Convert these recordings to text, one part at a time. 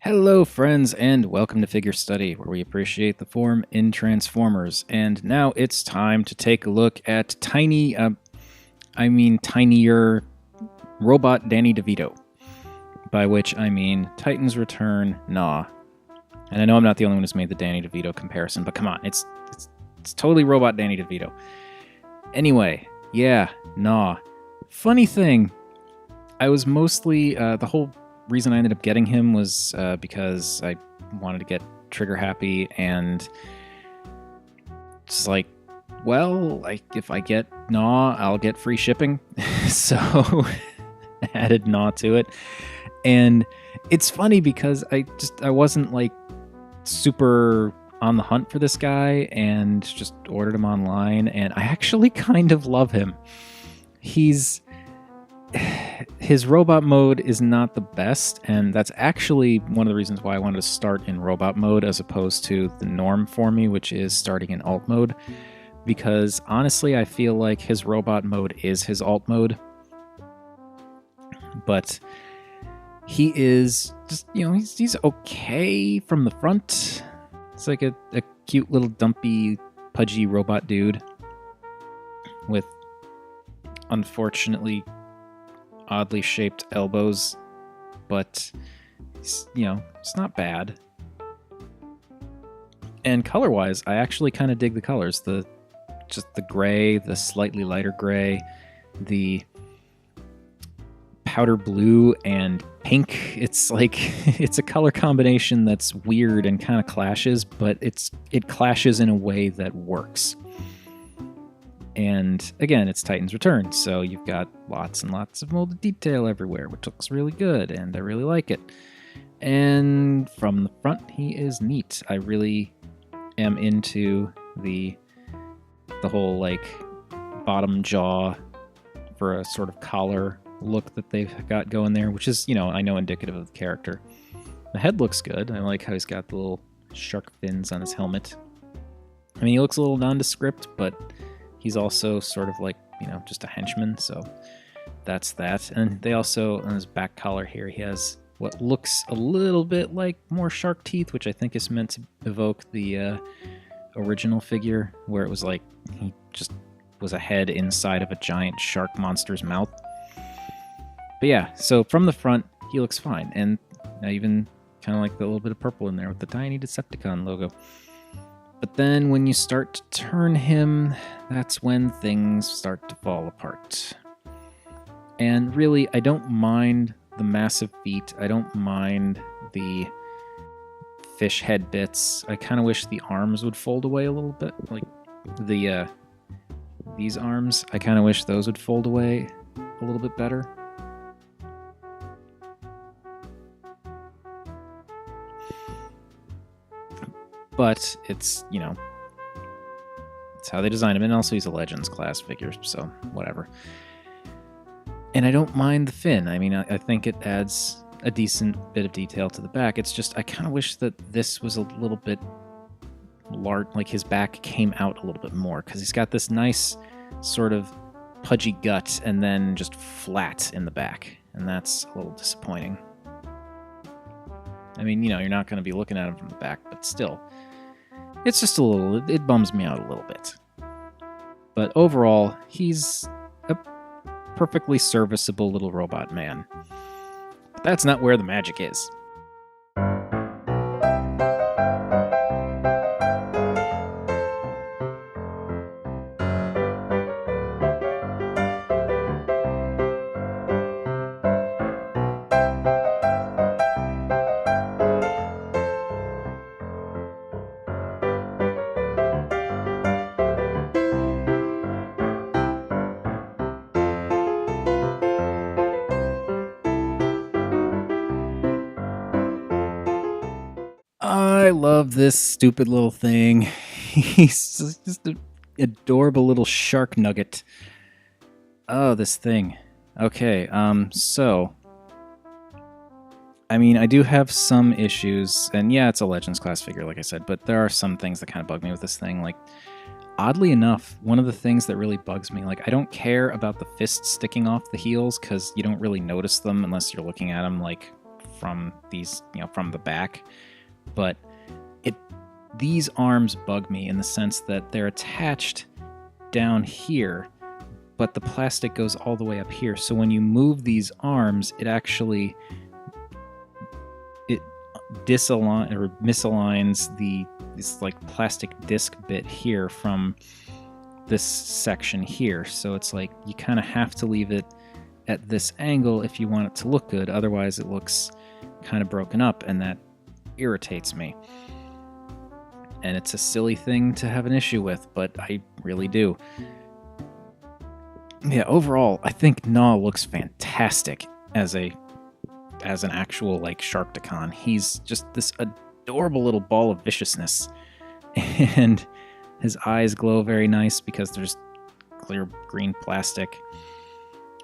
Hello, friends, and welcome to Figure Study, where we appreciate the form in Transformers. And now it's time to take a look at tinier robot Danny DeVito. By which I mean Titan's Return, Gnaw. And I know I'm not the only one who's made the Danny DeVito comparison, but come on, it's totally robot Danny DeVito. Anyway, yeah, Gnaw. Funny thing, I was mostly the whole reason I ended up getting him was because I wanted to get trigger happy, and it's like, well, if I get Gnaw, I'll get free shipping. So added Gnaw to it. And it's funny because I wasn't like super on the hunt for this guy and just ordered him online, and I actually kind of love him. His robot mode is not the best, and that's actually one of the reasons why I wanted to start in robot mode as opposed to the norm for me, which is starting in alt mode, because honestly I feel like his robot mode is his alt mode. But he is just, he's okay from the front. It's like a cute little dumpy pudgy robot dude with unfortunately oddly shaped elbows, but it's not bad. And color-wise, I actually kind of dig the colors. Just the gray, the slightly lighter gray, the powder blue and pink. It's like it's a color combination that's weird and kind of clashes, but it clashes in a way that works. And again, it's Titan's Return, so you've got lots and lots of molded detail everywhere, which looks really good, and I really like it. And from the front, he is neat. I really am into the whole like bottom jaw for a sort of collar look that they've got going there, which is, I know indicative of the character. The head looks good. I like how he's got the little shark fins on his helmet. I mean, he looks a little nondescript, but he's also sort of like, just a henchman, so that's that. And they also, on his back collar here, he has what looks a little bit like more shark teeth, which I think is meant to evoke the original figure, where it was like he just was a head inside of a giant shark monster's mouth. But yeah, so from the front, he looks fine. And I even kind of like the little bit of purple in there with the tiny Decepticon logo. But then when you start to turn him, that's when things start to fall apart. And really, I don't mind the massive feet. I don't mind the fish head bits. I kind of wish the arms would fold away a little bit. Like these arms, I kind of wish those would fold away a little bit better. But it's, it's how they designed him. And also he's a Legends class figure, so whatever. And I don't mind the fin. I mean, I think it adds a decent bit of detail to the back. It's just, I kind of wish that this was a little bit large, like his back came out a little bit more, because he's got this nice sort of pudgy gut and then just flat in the back. And that's a little disappointing. I mean, you're not going to be looking at him from the back, but still. It's just it bums me out a little bit. But overall, he's a perfectly serviceable little robot man. But that's not where the magic is. I love this stupid little thing. He's just an adorable little shark nugget. Oh, this thing. Okay, so I mean, I do have some issues, and yeah, it's a Legends class figure, like I said, but there are some things that kind of bug me with this thing. Like, oddly enough, one of the things that really bugs me, like, I don't care about the fists sticking off the heels, because you don't really notice them unless you're looking at them, like, from these, from the back. But these arms bug me in the sense that they're attached down here, but the plastic goes all the way up here. So when you move these arms, it actually misaligns this like plastic disc bit here from this section here. So it's like you kind of have to leave it at this angle if you want it to look good. Otherwise it looks kind of broken up, and that irritates me. And it's a silly thing to have an issue with, but I really do. Yeah, overall, I think Gnaw looks fantastic as an actual like Sharkticon. He's just this adorable little ball of viciousness, and his eyes glow very nice because there's clear green plastic.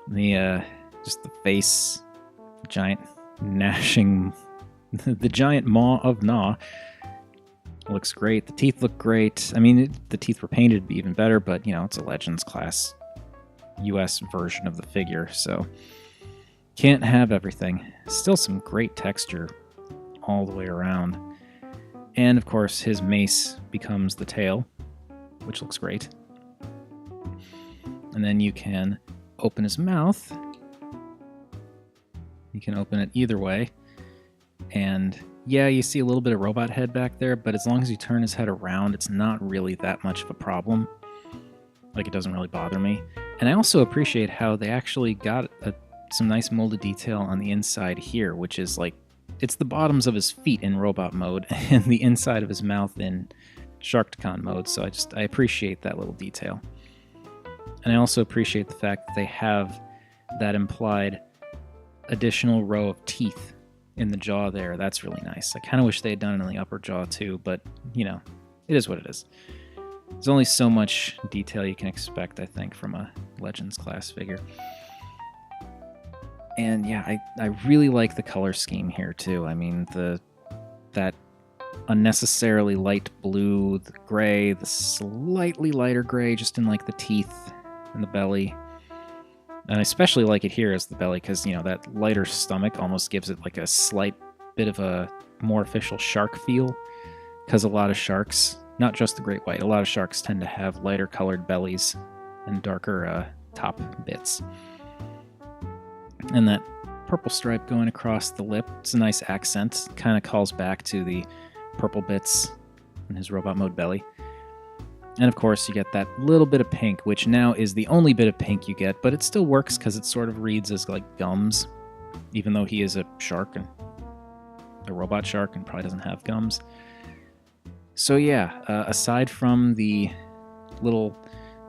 Just the face, giant gnashing, the giant maw of Gnaw looks great. The teeth look great. I mean, the teeth were painted to be even better, but it's a Legends class US version of the figure, so can't have everything. Still some great texture all the way around. And of course, his mace becomes the tail, which looks great. And then you can open his mouth. You can open it either way. And yeah, you see a little bit of robot head back there, but as long as you turn his head around, it's not really that much of a problem. Like, it doesn't really bother me. And I also appreciate how they actually got some nice molded detail on the inside here, which is like, it's the bottoms of his feet in robot mode and the inside of his mouth in Sharkticon mode. So I appreciate that little detail. And I also appreciate the fact that they have that implied additional row of teeth in the jaw there. That's really nice. I kind of wish they had done it in the upper jaw too, but it is what it is. There's only so much detail you can expect, I think, from a Legends class figure. And yeah, I really like the color scheme here too. I mean, that unnecessarily light blue, the gray, the slightly lighter gray just in like the teeth and the belly. And I especially like it here as the belly because, that lighter stomach almost gives it like a slight bit of a more official shark feel. Because a lot of sharks, not just the great white, a lot of sharks tend to have lighter colored bellies and darker top bits. And that purple stripe going across the lip, it's a nice accent. Kind of calls back to the purple bits in his robot mode belly. And of course, you get that little bit of pink, which now is the only bit of pink you get, but it still works because it sort of reads as like gums, even though he is a shark and a robot shark and probably doesn't have gums. So yeah, aside from the little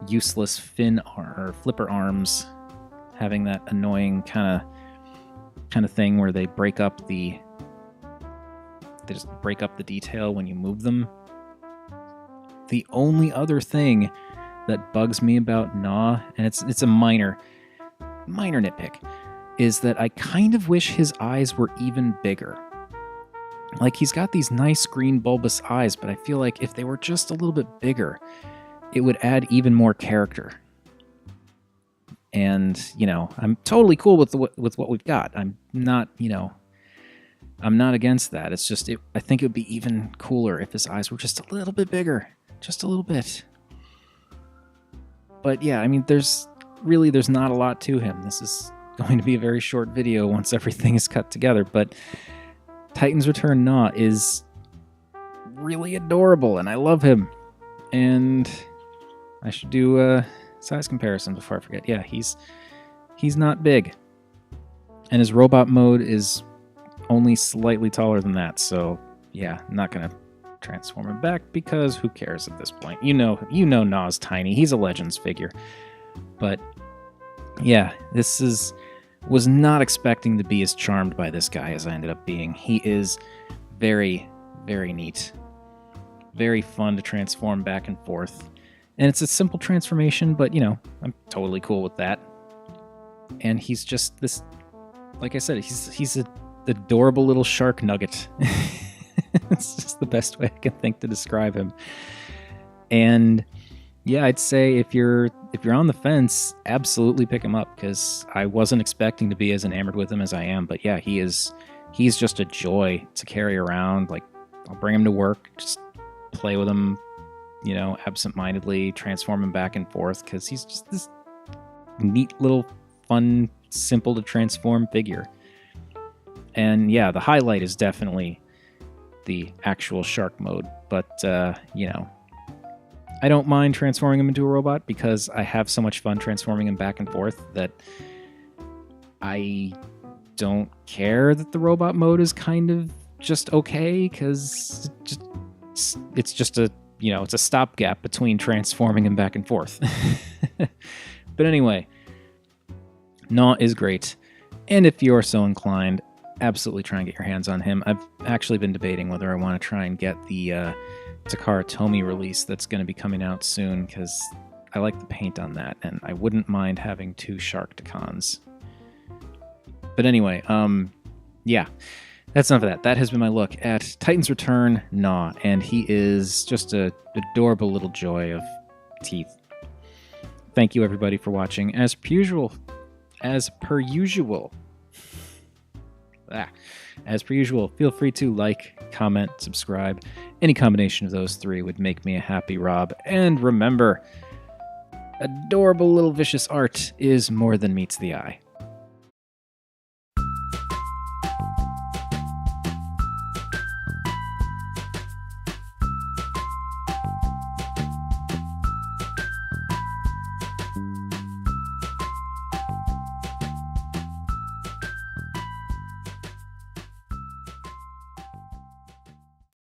useless fin or flipper arms having that annoying kind of thing where they just break up the detail when you move them. The only other thing that bugs me about Gnaw, and it's a minor nitpick, is that I kind of wish his eyes were even bigger. Like, he's got these nice green bulbous eyes, but I feel like if they were just a little bit bigger, it would add even more character. And, I'm totally cool with what we've got. I'm not against that. It's just, I think it would be even cooler if his eyes were just a little bit bigger. Just a little bit. But yeah, I mean, there's not a lot to him. This is going to be a very short video once everything is cut together, but Titan's Return Gnaw is really adorable, and I love him. And I should do a size comparison before I forget. Yeah, he's not big. And his robot mode is only slightly taller than that, so yeah, I'm not going to transform him back because who cares at this point? Gnaw's tiny. He's a Legends figure. But yeah, was not expecting to be as charmed by this guy as I ended up being. He is very, very neat. Very fun to transform back and forth. And it's a simple transformation, but I'm totally cool with that. And he's just this, like I said, he's an adorable little shark nugget. It's just the best way I can think to describe him. And yeah, I'd say if you're on the fence, absolutely pick him up, because I wasn't expecting to be as enamored with him as I am. But yeah, he is he's just a joy to carry around. Like, I'll bring him to work, just play with him, absentmindedly, transform him back and forth, because he's just this neat little, fun, simple to transform figure. And yeah, the highlight is definitely the actual shark mode, but I don't mind transforming him into a robot because I have so much fun transforming him back and forth that I don't care that the robot mode is kind of just okay, because it's just a it's a stopgap between transforming him back and forth. But anyway, Gnaw is great, and if you're so inclined, absolutely try and get your hands on him. I've actually been debating whether I want to try and get the Takara Tomy release that's going to be coming out soon, because I like the paint on that, and I wouldn't mind having 2 Shark Takans. But anyway, yeah, that's enough of that. That has been my look at Titan's Return, Gnaw, and he is just an adorable little joy of teeth. Thank you, everybody, for watching. As per usual, feel free to like, comment, subscribe. Any combination of those 3 would make me a happy Rob. And remember, adorable little vicious art is more than meets the eye.